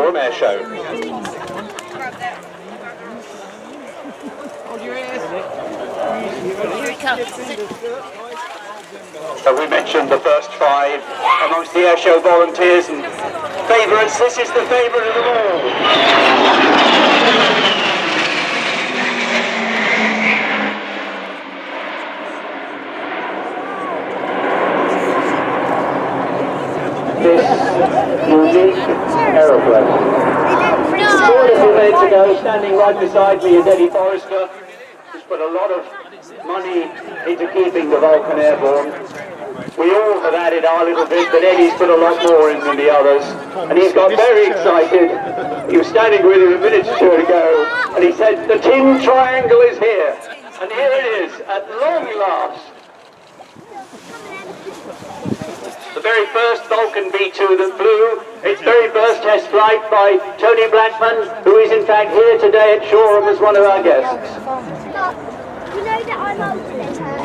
Shoreham Airshow. Here he comes. We mentioned the first 5 amongst the airshow volunteers and favourites. This is the favourite of them all. This unique aeroplane. 4 minutes ago, standing right beside me is Eddie Forrester, who's put a lot of money into keeping the Vulcan airborne. We all have added our little bit, but Eddie's put a lot more in than the others. And he's got very excited. He was standing with him a minute or two ago, and he said, "The tin triangle is here." And here it is, at long last. The very first Vulcan B2 that flew, its very first test flight by Tony Blackman, who is in fact here today at Shoreham as one of our guests. You know that I'm older than her.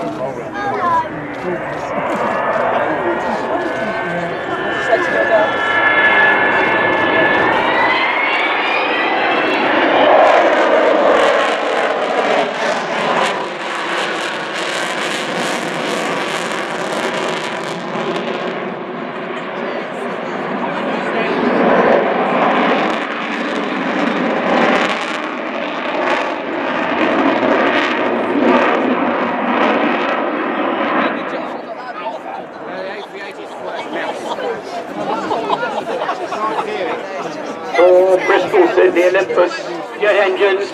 The Olympus jet engines,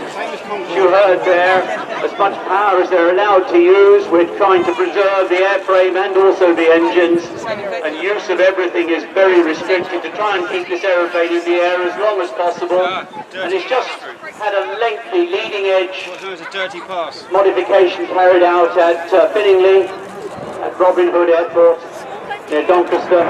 you heard there, as much power as they're allowed to use. We're trying to preserve the airframe and also the engines, and use of everything is very restricted to try and keep this aeroplane in the air as long as possible. And it's just had a lengthy leading edge modification carried out at Finningley, at Robin Hood Airport near Doncaster.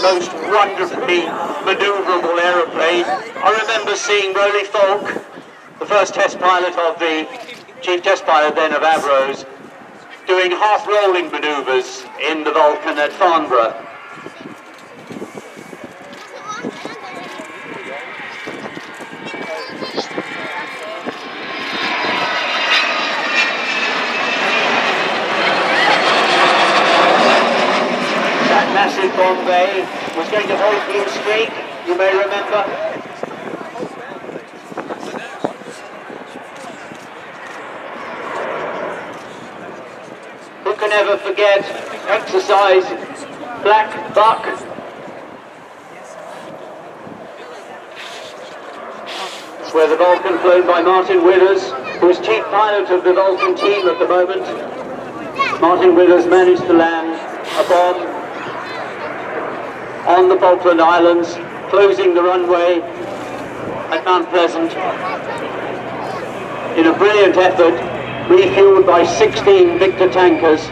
Most wonderfully manoeuvrable aeroplane. I remember seeing Rolly Falk, the first test pilot of the chief test pilot then of Avro's, doing half-rolling manoeuvres in the Vulcan at Farnborough. Massive Bombay was going to hold Blue Streak, you may remember. Who can ever forget exercise Black Buck? It's where the Vulcan flown by Martin Withers, who is chief pilot of the Vulcan team at the moment. Martin Withers managed to land a bomb on the Falkland Islands, closing the runway at Mount Pleasant in a brilliant effort, refueled by 16 Victor tankers.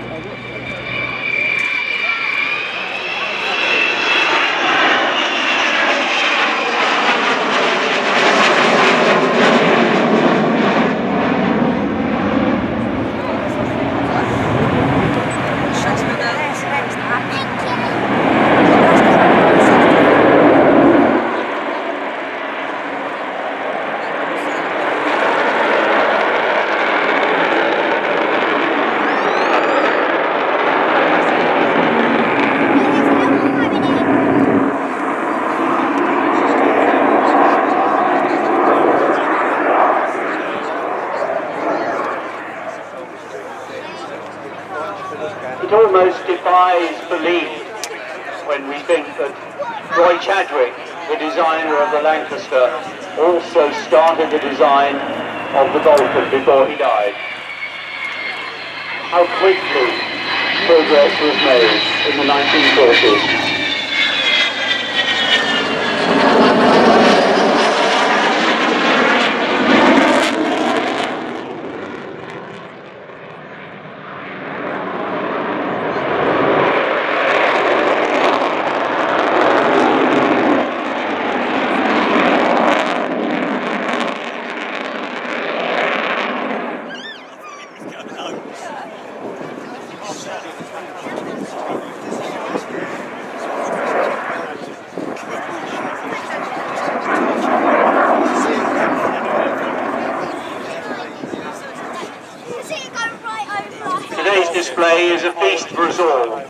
It almost defies belief when we think that Roy Chadwick, the designer of the Lancaster, also started the design of the Vulcan before he died. How quickly progress was made in the 1940s. Today's display is a feast for us all.